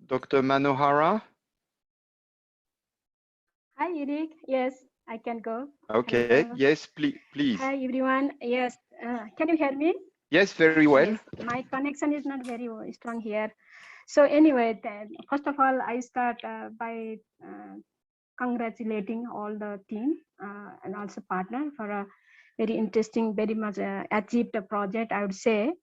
Dr. Manohara? Hi, Eric. Yes, I can go. Okay, Hello. yes, please. Hi, everyone. Yes, can you hear me? Yes, very well. Yes, my connection is not very strong here. So anyway, then, first of all, I start by congratulating all the team and also partner for a very interesting, very much achieved project, I would say.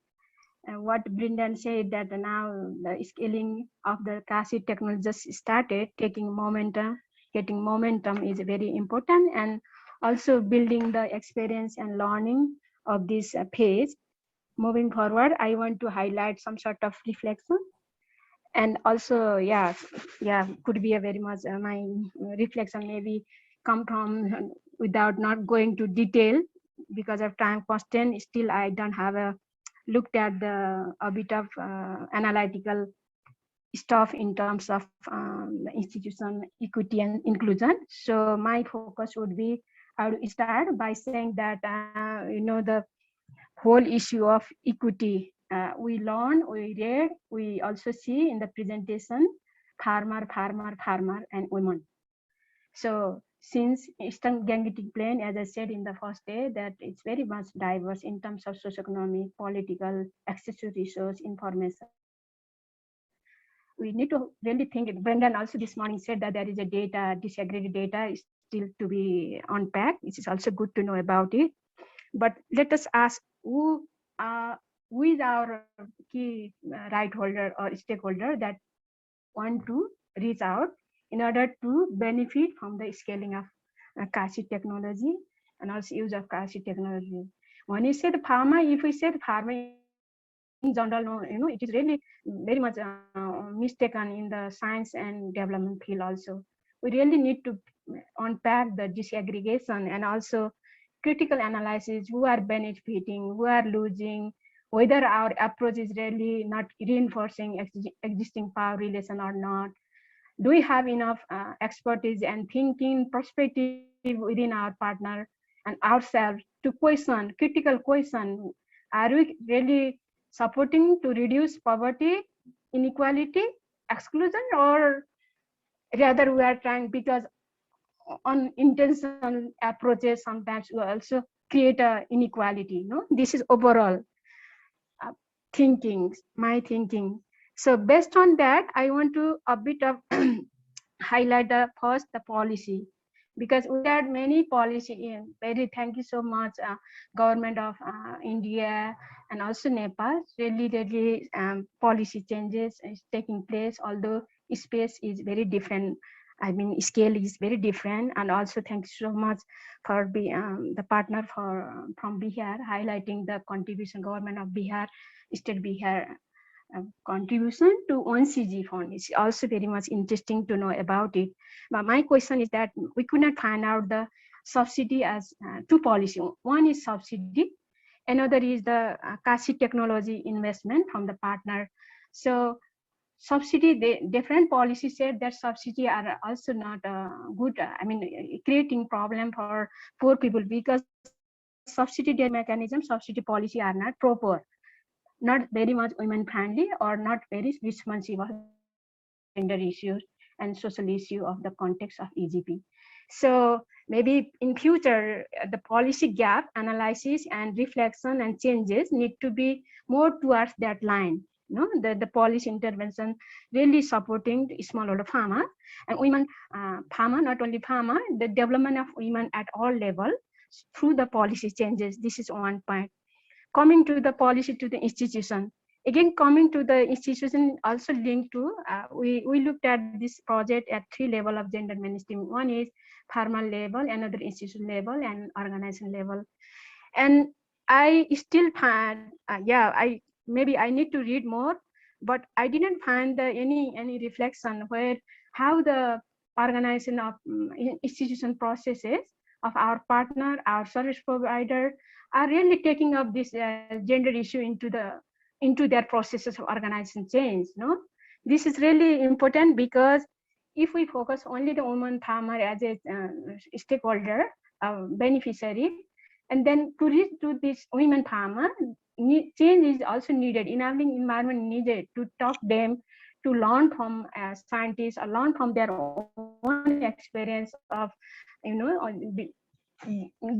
What Brendan said that now the scaling of the CASI technology just started taking momentum. Getting momentum is very important, and also building the experience and learning of this phase. Moving forward, I want to highlight some sort of reflection, and also, yeah, could be a very much my reflection maybe come from without not going to detail because of time constraint. Still, I don't have a looked at a bit of analytical stuff in terms of the institution equity and inclusion. So my focus would be, I would start by saying that the whole issue of equity, we learn, we read, we also see in the presentation farmer and women. So since Eastern Gangetic Plain, as I said in the first day, that it's very much diverse in terms of socioeconomic, political, access to resource, information. We need to really think it. Brendan also this morning said that there is a data, disaggregated data is still to be unpacked. It is also good to know about it. But let us ask who is our key right holder or stakeholder that want to reach out in order to benefit from the scaling of CASI technology and also use of CASI technology. When you said pharma, if we said pharma in general, no, it is really very much mistaken in the science and development field also. We really need to unpack the disaggregation and also critical analysis, who are benefiting, who are losing, whether our approach is really not reinforcing existing power relation or not. Do we have enough expertise and thinking perspective within our partner and ourselves to question, critical question, are we really supporting to reduce poverty, inequality, exclusion, or rather we are trying because unintentional approaches sometimes will also create a inequality. No, this is overall uh, thinking, my thinking. So based on that, I want to a bit of highlight the first the policy, because we had many policy in very, thank you so much government of India and also Nepal, really policy changes is taking place, although space is very different. I mean, scale is very different. And also thank you so much for the partner from Bihar highlighting the contribution government of Bihar, state Bihar contribution to 1CG fund. It's also very much interesting to know about it. But my question is that we could not find out the subsidy as two policy. One is subsidy, another is the CASI technology investment from the partner. So subsidy, the different policies said that subsidy are also not good. I mean, creating problem for poor people because subsidy mechanism, subsidy policy are not proper, not very much women friendly, or not very responsive of gender issues and social issue of the context of EGP. So maybe in future, the policy gap analysis and reflection and changes need to be more towards that line. No, the policy intervention really supporting the smallholder farmer and women farmer, not only farmer, the development of women at all level through the policy changes. This is one point. Coming to the policy to the institution, again coming to the institution also linked to we looked at this project at three level of gender mainstream. One is formal level, another institution level, and organization level. And I still find maybe I need to read more, but I didn't find any reflection where how the organization of institution processes of our partner, our service provider, are really taking up this gender issue into their processes of organization change. No, this is really important because if we focus only the woman farmer as a stakeholder, beneficiary, and then to reach to this women farmer, change is also needed, enabling environment needed to talk them to learn from scientists or learn from their own experience of,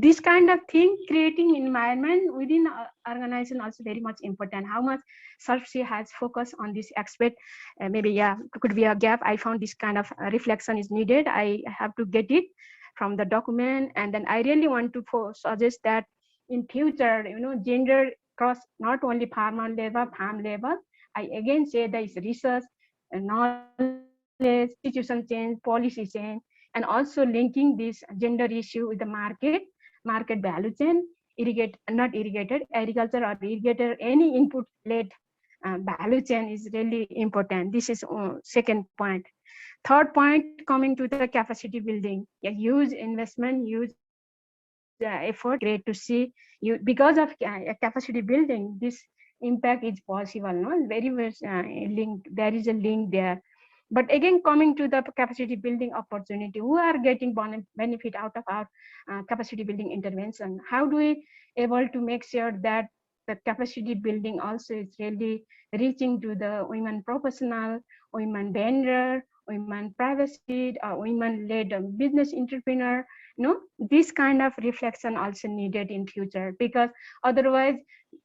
this kind of thing, creating environment within organization also very much important. How much SERC has focused on this aspect, maybe could be a gap. I found this kind of reflection is needed. I have to get it from the document, and then I really want to suggest that in future, gender cross not only farmer level, farm level. I again say there is research, knowledge, institution change, policy change, and also linking this gender issue with the market value chain, not irrigated, agriculture or irrigator, any input-led value chain is really important. This is second point. Third point, coming to the capacity building, a huge investment, huge effort. Great to see you because of capacity building. This impact is possible. No, very much linked. There is a link there. But again, coming to the capacity building opportunity, who are getting benefit out of our capacity building intervention? How do we able to make sure that the capacity building also is really reaching to the women professional, women vendor, women privacy, women-led business entrepreneur? This kind of reflection also needed in future, because otherwise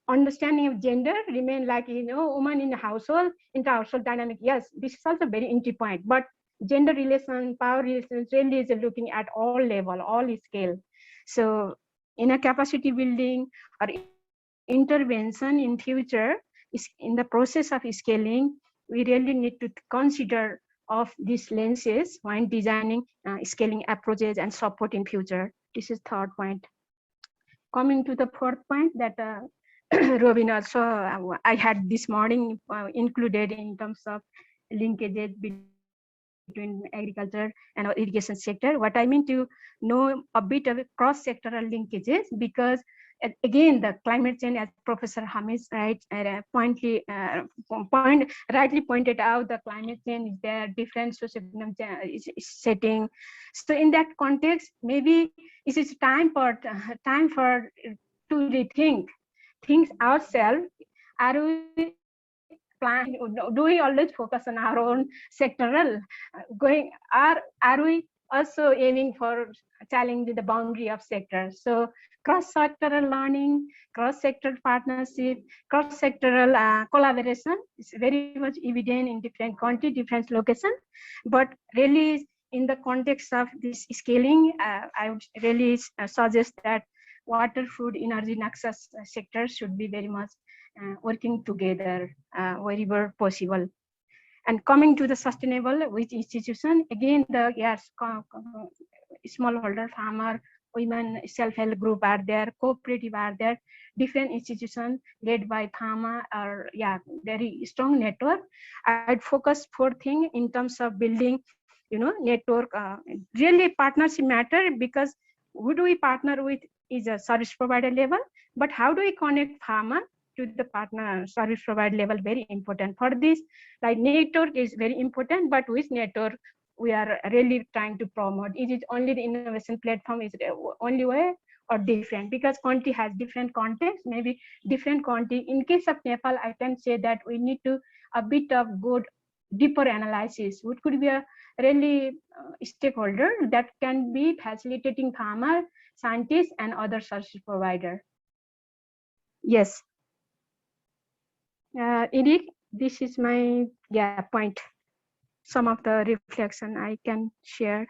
understanding of gender remain like, woman in the household, inter-household dynamic. Yes, this is also very entry point, but gender relation, power relations really is looking at all level, all scale. So in a capacity building or intervention in future, is in the process of scaling, we really need to consider of these lenses when designing scaling approaches and support in future. This is third point. Coming to the fourth point that Robin also I had this morning included in terms of linkages between agriculture and irrigation sector. What I mean to know a bit of cross-sectoral linkages, because again, the climate change, as Professor Hamis rightly pointed out, the climate change is there, different socioeconomic setting. So in that context, maybe it is time for to rethink things ourselves. Are we plan? Do we always focus on our own sectoral? Are we also aiming for challenging the boundary of sectors? So cross-sectoral learning, cross-sectoral partnership, cross-sectoral collaboration is very much evident in different countries, different locations. But really, in the context of this scaling, I would really suggest that water, food, energy, and access sectors should be very much working together wherever possible. And coming to the sustainable with institution, again, the smallholder farmer, women self-help group are there, cooperative are there, different institutions led by pharma are very strong network. I'd focus fourth thing in terms of building, network. Really partnership matter, because who do we partner with is a service provider level, but how do we connect pharma to the partner service provider level? Very important. For this, like network is very important, but with network we are really trying to promote. Is it only the innovation platform is the only way, or different? Because country has different context, maybe different country. In case of Nepal, I can say that we need to a bit of good deeper analysis. What could be a really stakeholder that can be facilitating farmer, scientists, and other service provider. Yes. Eric, this is my point. Some of the reflection I can share.